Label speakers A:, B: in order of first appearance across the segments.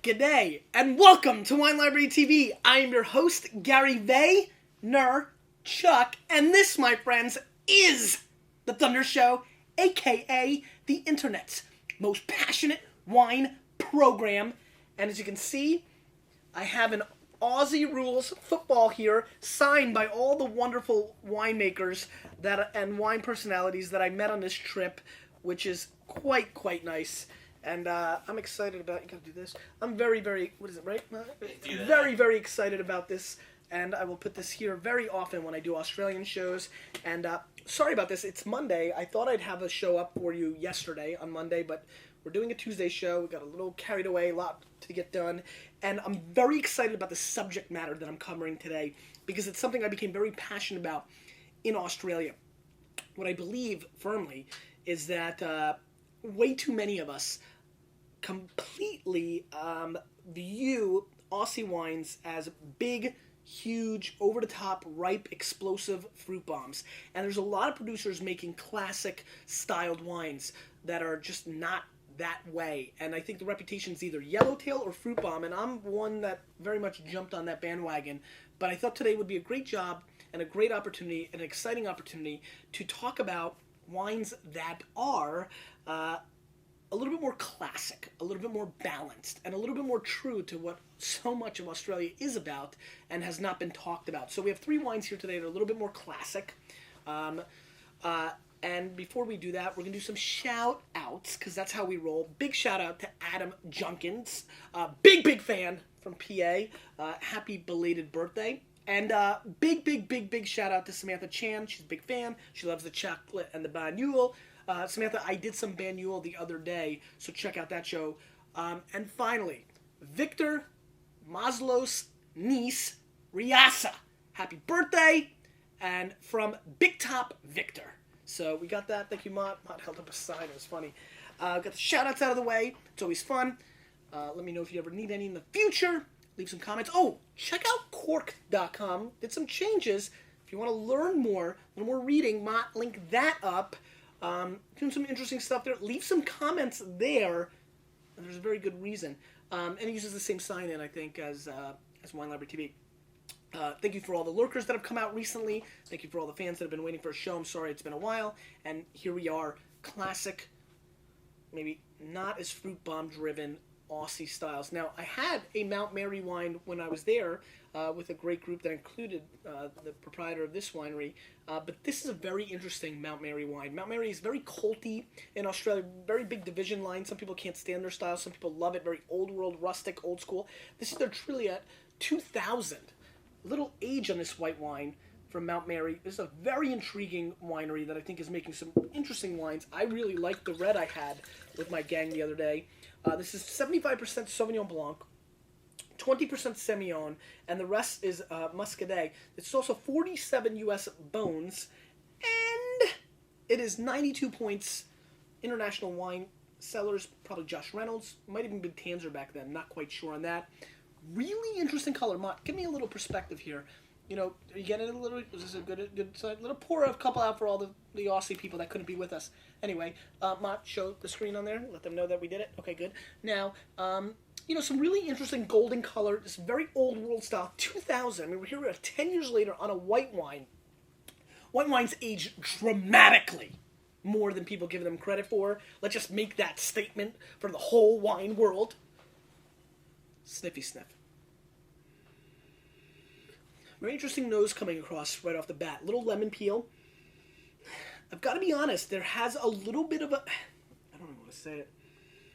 A: G'day, and welcome to Wine Library TV. I am your host, Gary Vaynerchuk, and this, my friends, is The Thunder Show, aka the internet's most passionate wine program. And as you can see, I have an Aussie Rules football here, signed by all the wonderful winemakers and wine personalities that I met on this trip, which is quite nice. And I'm excited about, you gotta do this. I'm very, what is it, right? Very excited about this. And I will put this here very often when I do Australian shows. And sorry about this, it's Monday. I thought I'd have a show up for you yesterday on Monday, but we're doing a Tuesday show. We got a little carried away, a lot to get done. And I'm very excited about the subject matter that I'm covering today, because it's something I became very passionate about in Australia. What I believe firmly is that way too many of us completely view Aussie wines as big, huge, over-the-top, ripe, explosive fruit bombs. And there's a lot of producers making classic styled wines that are just not that way. And I think the reputation is either yellowtail or fruit bomb, and I'm one that very much jumped on that bandwagon. But I thought today would be a great job and a great opportunity, an exciting opportunity to talk about wines that are a little bit more classic, a little bit more balanced, and a little bit more true to what so much of Australia is about and has not been talked about. So we have three wines here today that are a little bit more classic. And before we do that, we're going to do some shout-outs, because that's how we roll. Big shout-out to Adam Junkins, big fan from PA. Happy belated birthday. And big shout-out to Samantha Chan. She's a big fan. She loves the chocolate and the banyule. Samantha, I did some banyule the other day, so check out that show. And finally, Victor Maslo's niece, Riasa. Happy birthday, and from Big Top Victor. So we got that. Thank you, Mott. Mott held up a sign. It was funny. Got the shout-outs out of the way. It's always fun. Let me know if you ever need any in the future. Leave some comments. Oh, check out Cork.com. Did some changes. If you want to learn more, a little more reading, Mott linked that up. Doing some interesting stuff there. Leave some comments there. And there's a very good reason. And it uses the same sign-in, I think, as Wine Library TV. Thank you for all the lurkers that have come out recently. Thank you for all the fans that have been waiting for a show. I'm sorry it's been a while. And here we are. Classic, maybe not as fruit bomb driven Aussie styles. Now, I had a Mount Mary wine when I was there with a great group that included the proprietor of this winery. But this is a very interesting Mount Mary wine. Mount Mary is very colty in Australia, very big division line. Some people can't stand their style. Some people love it. Very old world, rustic, old school. This is their Trilliat 2000. Little age on this white wine from Mount Mary. This is a very intriguing winery that I think is making some interesting wines. I really liked the red I had with my gang the other day. This is 75% Sauvignon Blanc, 20% Semillon, and the rest is Muscadet. It's also 47 U.S. bones, and it is 92 points. International Wine Cellars, probably Josh Reynolds. Might even be Tanzer back then. Not quite sure on that. Really interesting color. Mott, give me a little perspective here. You know, are you getting it a little? Is this a good side? Little pour a couple out for all the Aussie people that couldn't be with us. Anyway, Mott, show the screen on there. Let them know that we did it. Okay, good. Now, you know, some really interesting golden color. This very old world style. 2000. I mean, we're here 10 years later on a white wine. White wines age dramatically more than people give them credit for. Let's just make that statement for the whole wine world. Sniffy sniff. Very interesting nose coming across right off the bat. Little lemon peel. I've got to be honest, there has a little bit of a, I don't know how to say it.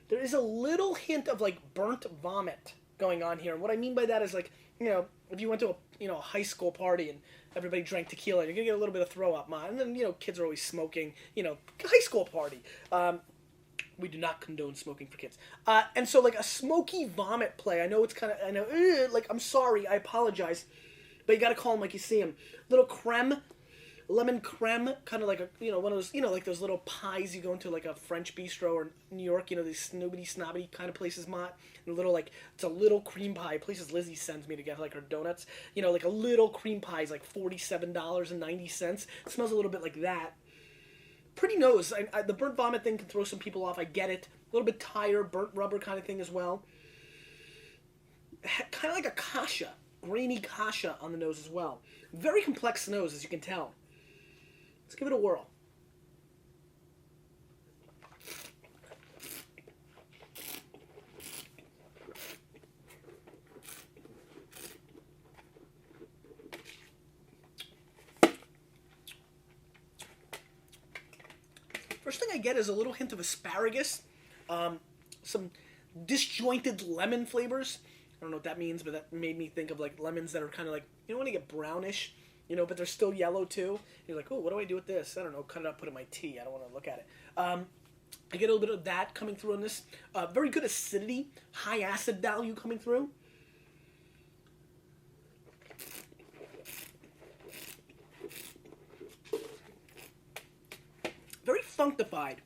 A: There is a little hint of like burnt vomit going on here. And what I mean by that is like, you know, if you went to a high school party and everybody drank tequila, you're going to get a little bit of throw up, man. And then, you know, kids are always smoking, you know, high school party. We do not condone smoking for kids. And so like a smoky vomit play. I know it's kind of, like, I'm sorry, I apologize. But you got to call them like you see them. Little creme, lemon creme, kind of like a, you know, one of those, you know, like those little pies you go into like a French bistro or New York, you know, these snobby kind of places, Mott. And a little like, it's a little cream pie. Places Lizzie sends me to get like her donuts. You know, like a little cream pie is like $47.90. It smells a little bit like that. Pretty nose. The burnt vomit thing can throw some people off. I get it. A little bit tire, burnt rubber kind of thing as well. kind of like a kasha, grainy kasha on the nose as well. Very complex nose, as you can tell. Let's give it a whirl. First thing I get is a little hint of asparagus, some disjointed lemon flavors. I don't know what that means, but that made me think of like lemons that are kind of like, you know, when they get brownish, you know, but they're still yellow too. You're like, oh, what do I do with this? I don't know. Cut it up, put it in my tea. I don't want to look at it. I get a little bit of that coming through on this. Very good acidity, high acid value coming through. Very functified,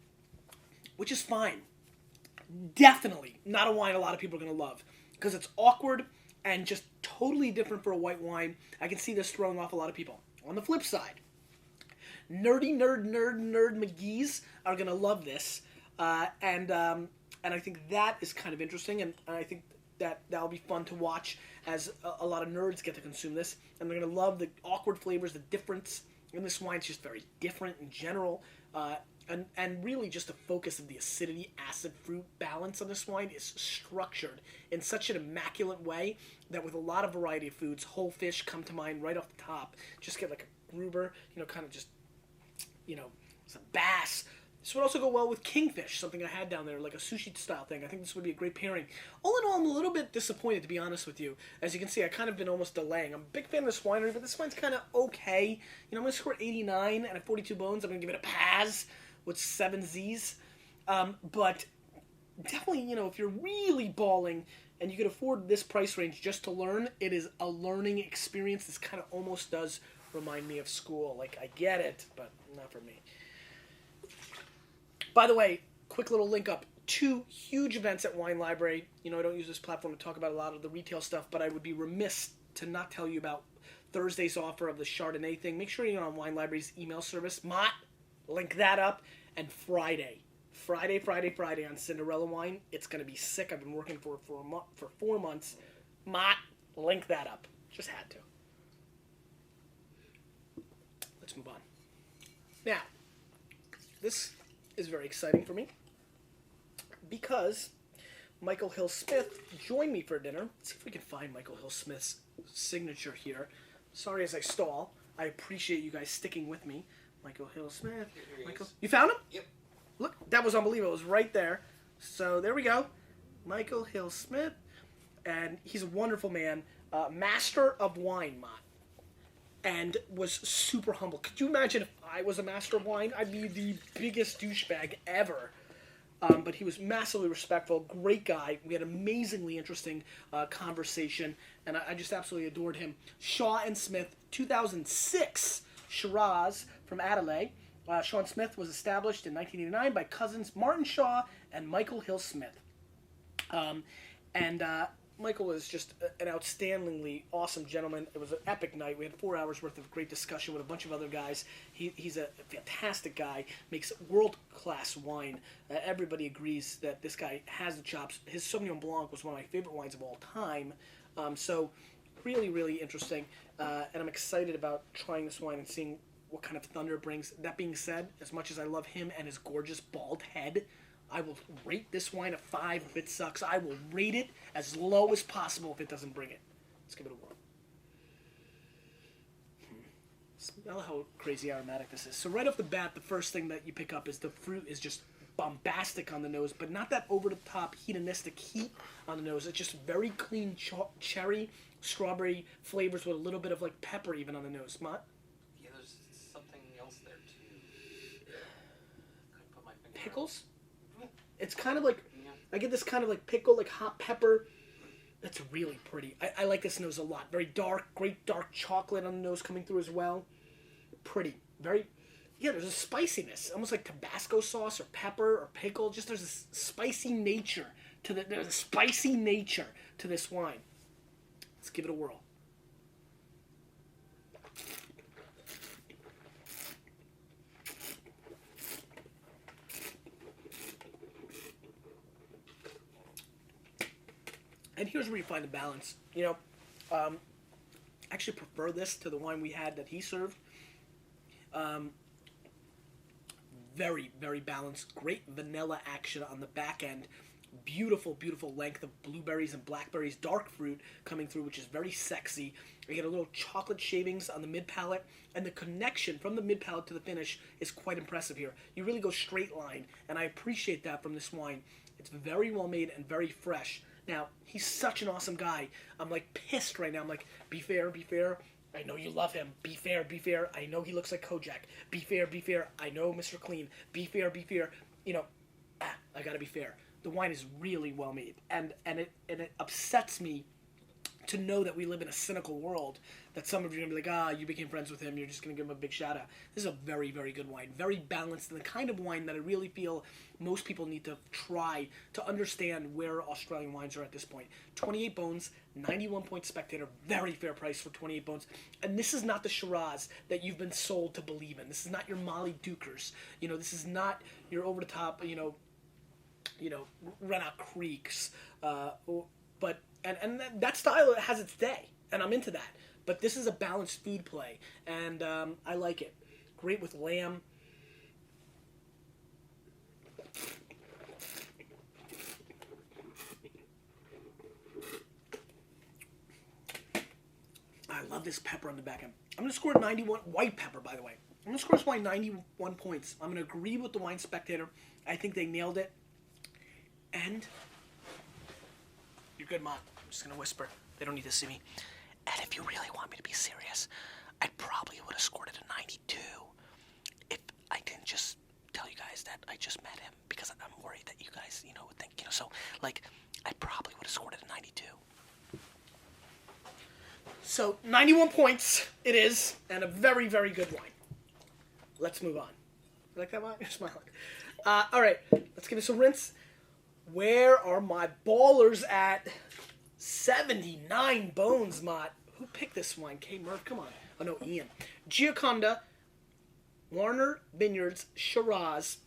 A: which is fine. Definitely not a wine a lot of people are going to love because it's awkward and just totally different for a white wine. I can see this throwing off a lot of people. On the flip side, nerd McGee's are going to love this, and I think that is kind of interesting, and I think that'll be fun to watch as a lot of nerds get to consume this, and they're going to love the awkward flavors, the difference. And this wine's just very different in general, and really just the focus of the acidity, acid, fruit balance on this wine is structured in such an immaculate way that with a lot of variety of foods, whole fish come to mind right off the top. Just get like a Gruber, you know, kind of just, you know, some bass. This would also go well with kingfish, something I had down there, like a sushi style thing. I think this would be a great pairing. All in all, I'm a little bit disappointed, to be honest with you. As you can see, I kind of been almost delaying. I'm a big fan of this winery, but this wine's kind of okay. You know, I'm going to score 89 and at 42 bones. I'm going to give it a pass with 7 Z's. But definitely, you know, if you're really balling and you can afford this price range just to learn, it is a learning experience. This kind of almost does remind me of school. Like, I get it, but not for me. By the way, quick little link up. 2 huge events at Wine Library. You know, I don't use this platform to talk about a lot of the retail stuff, but I would be remiss to not tell you about Thursday's offer of the Chardonnay thing. Make sure you're on Wine Library's email service. Mott, link that up. And Friday on Cinderella Wine. It's going to be sick. I've been working for 4 months. Mott, link that up. Just had to. Let's move on. Now, this is very exciting for me because Michael Hill Smith joined me for dinner. Let's see if we can find Michael Hill Smith's signature here. Sorry as I stall. I appreciate you guys sticking with me. Michael Hill Smith. Michael, you found him?
B: Yep.
A: Look, that was unbelievable. It was right there. So there we go. Michael Hill Smith. And he's a wonderful man. Master of wine, Mott. And was super humble. Could you imagine if I was a master of wine? I'd be the biggest douchebag ever. But he was massively respectful, great guy. We had an amazingly interesting conversation, and I just absolutely adored him. Shaw and Smith, 2006, Shiraz from Adelaide. Shaw and Smith was established in 1989 by cousins Martin Shaw and Michael Hill Smith. Michael was just an outstandingly awesome gentleman. It was an epic night. We had 4 hours worth of great discussion with a bunch of other guys. He's a fantastic guy, makes world-class wine. Everybody agrees that this guy has the chops. His Sauvignon Blanc was one of my favorite wines of all time. So really, really interesting. And I'm excited about trying this wine and seeing what kind of thunder it brings. That being said, as much as I love him and his gorgeous bald head, I will rate this wine a 5 if it sucks. I will rate it as low as possible if it doesn't bring it. Let's give it a whirl. Smell how crazy aromatic this is. So right off the bat, the first thing that you pick up is the fruit is just bombastic on the nose, but not that over-the-top hedonistic heat on the nose. It's just very clean cherry, strawberry flavors with a little bit of like pepper even on the nose. Mott?
B: Yeah, there's something else there too. Couldn't put my finger on it.
A: Pickles? It's kind of like, I get this kind of like pickle, like hot pepper. That's really pretty. I like this nose a lot. Very dark, great dark chocolate on the nose coming through as well. Pretty. Very, yeah, there's a spiciness. Almost like Tabasco sauce or pepper or pickle. Just there's a spicy nature to there's a spicy nature to this wine. Let's give it a whirl. And here's where you find the balance. You know, I actually prefer this to the wine we had that he served. Very, very balanced. Great vanilla action on the back end. Beautiful, beautiful length of blueberries and blackberries, dark fruit coming through, which is very sexy. You get a little chocolate shavings on the mid palate, and the connection from the mid palate to the finish is quite impressive here. You really go straight line, and I appreciate that from this wine. It's very well made and very fresh. Now, he's such an awesome guy. I'm like pissed right now. I'm like, be fair, be fair. I know you love him. Be fair, be fair. I know he looks like Kojak. Be fair, be fair. I know Mr. Clean. Be fair, be fair. You know, I gotta be fair. The wine is really well made, and it upsets me to know that we live in a cynical world, that some of you are going to be like, you became friends with him, you're just going to give him a big shout out. This is a very, very good wine. Very balanced, and the kind of wine that I really feel most people need to try to understand where Australian wines are at this point. 28 bones, 91 point Spectator, very fair price for 28 bones. And this is not the Shiraz that you've been sold to believe in. This is not your Molly Dukers. You know, this is not your over-the-top, run-out creeks. But that style has its day, and I'm into that. But this is a balanced food play, and I like it. Great with lamb. I love this pepper on the back end. I'm going to score 91, white pepper, by the way. I'm going to score this wine 91 points. I'm going to agree with the Wine Spectator. I think they nailed it. And you're good, Mom. I'm just going to whisper. They don't need to see me. And if you really want me to be serious, I probably would have scored it a 92 if I didn't just tell you guys that I just met him, because I'm worried that you guys, would think, so, I probably would have scored it a 92. So, 91 points it is, and a very, very good wine. Let's move on. You like that wine? You're smiling. All right, let's give it some rinse. Where are my ballers at? 79 bones, Mott. Who picked this wine? K. Murph, come on. Oh, no, Ian. Gioconda, Warner Vineyards, Shiraz.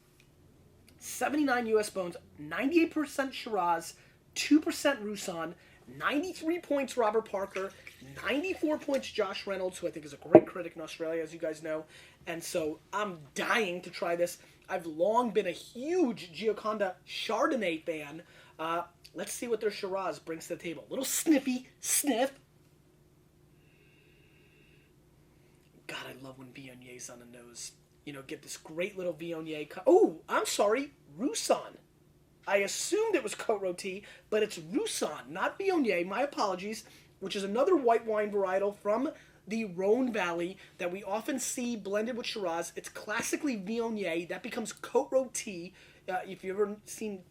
A: 79 U.S. bones, 98% Shiraz, 2% Roussan, 93 points Robert Parker, 94 points Josh Reynolds, who I think is a great critic in Australia, as you guys know. And so I'm dying to try this. I've long been a huge Gioconda Chardonnay fan. Let's see what their Shiraz brings to the table. A little sniffy sniff. God, I love when Viogniers on the nose. Get this great little Viognier. Oh, I'm sorry, Roussan. I assumed it was Côte Rôtie, but it's Roussan, not Viognier. My apologies. Which is another white wine varietal from the Rhone Valley that we often see blended with Shiraz. It's classically Viognier. That becomes Côte Rôtie. If you've ever seen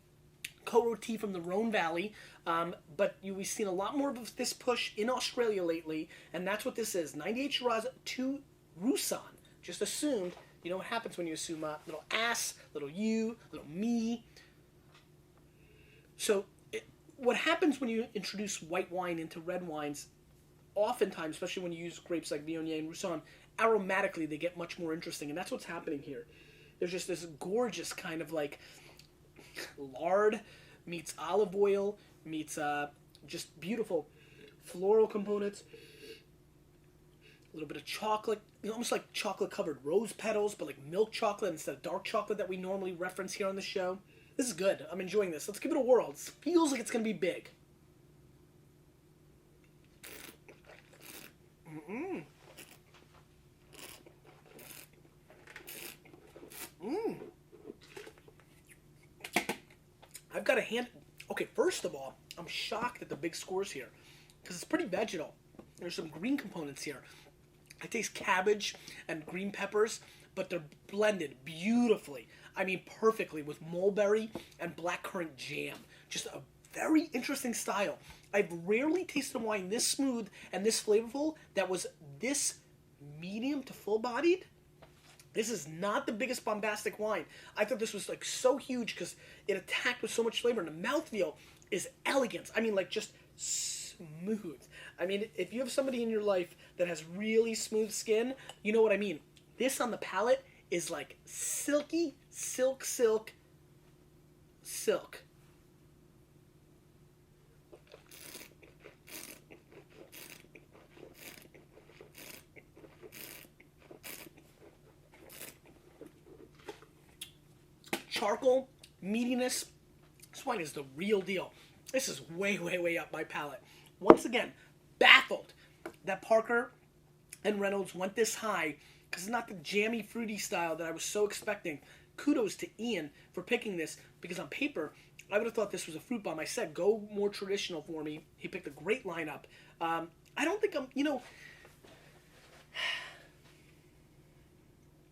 A: Côte Rôtie from the Rhone Valley. But we've seen a lot more of this push in Australia lately, and that's what this is. 98 Shiraz to Roussan. Just assumed. You know what happens when you assume a little ass, little you, little me. So what happens when you introduce white wine into red wines, oftentimes, especially when you use grapes like Viognier and Roussan, aromatically they get much more interesting, and that's what's happening here. There's just this gorgeous kind of lard meets olive oil meets just beautiful floral components. A little bit of chocolate, almost like chocolate-covered rose petals, but like milk chocolate instead of dark chocolate that we normally reference here on the show. This is good. I'm enjoying this. Let's give it a whirl. It feels like it's going to be big. I've got a hand... Okay, first of all, I'm shocked at the big scores here, because it's pretty vegetal. There's some green components here. I taste cabbage and green peppers, but they're blended beautifully. I mean, perfectly with mulberry and blackcurrant jam. Just a very interesting style. I've rarely tasted a wine this smooth and this flavorful that was this medium to full-bodied. This is not the biggest bombastic wine. I thought this was so huge because it attacked with so much flavor, and the mouthfeel is elegant. I mean, just smooth. I mean, if you have somebody in your life that has really smooth skin, you know what I mean. This on the palate is silky, silk. charcoal, meatiness. This wine is the real deal. This is way, way, way up my palate. Once again, baffled that Parker and Reynolds went this high because it's not the jammy, fruity style that I was so expecting. Kudos to Ian for picking this because on paper, I would have thought this was a fruit bomb. I said, go more traditional for me. He picked a great lineup. I don't think I'm,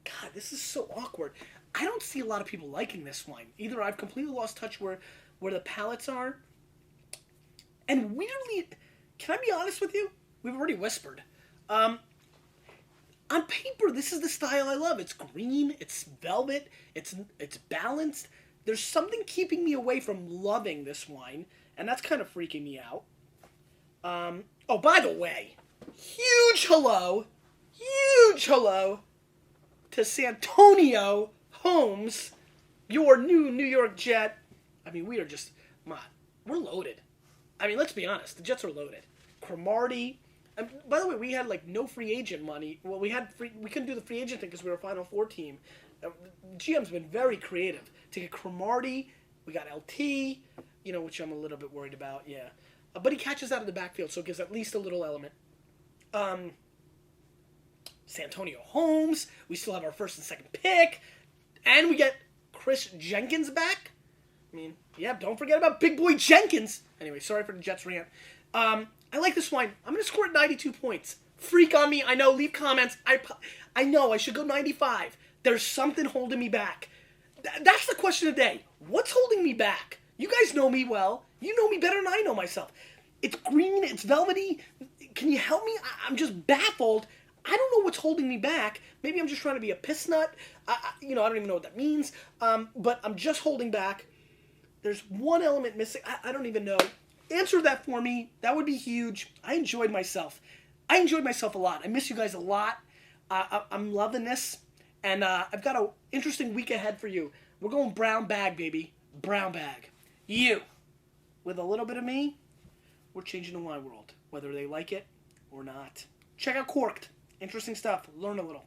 A: God, this is so awkward. I don't see a lot of people liking this wine. Either I've completely lost touch where the palates are. And weirdly, can I be honest with you? We've already whispered. On paper, this is the style I love. It's green, it's velvet, it's balanced. There's something keeping me away from loving this wine, and that's kind of freaking me out. Oh, by the way, huge hello to Santonio Holmes, your new New York Jet. I mean, we are just, we're loaded. I mean, let's be honest, the Jets are loaded. Cromartie. And by the way, we had no free agent money. Well, we couldn't do the free agent thing because we were a Final Four team. GM's been very creative to get Cromartie. We got LT, which I'm a little bit worried about. Yeah, but he catches out of the backfield, so it gives at least a little element. Santonio Holmes. We still have our first and second pick, and we get Chris Jenkins back. I mean, yeah, don't forget about Big Boy Jenkins. Anyway, sorry for the Jets rant. I like this wine. I'm going to score it 92 points. Freak on me. I know. Leave comments. I know. I should go 95. There's something holding me back. That's the question of the day. What's holding me back? You guys know me well. You know me better than I know myself. It's green. It's velvety. Can you help me? I'm just baffled. I don't know what's holding me back. Maybe I'm just trying to be a piss nut. I don't even know what that means. But I'm just holding back. There's one element missing. I don't even know. Answer that for me. That would be huge. I enjoyed myself. I enjoyed myself a lot. I miss you guys a lot. I'm loving this. And I've got an interesting week ahead for you. We're going brown bag, baby. Brown bag. You, with a little bit of me, we're changing the wine world, whether they like it or not. Check out Corked. Interesting stuff. Learn a little.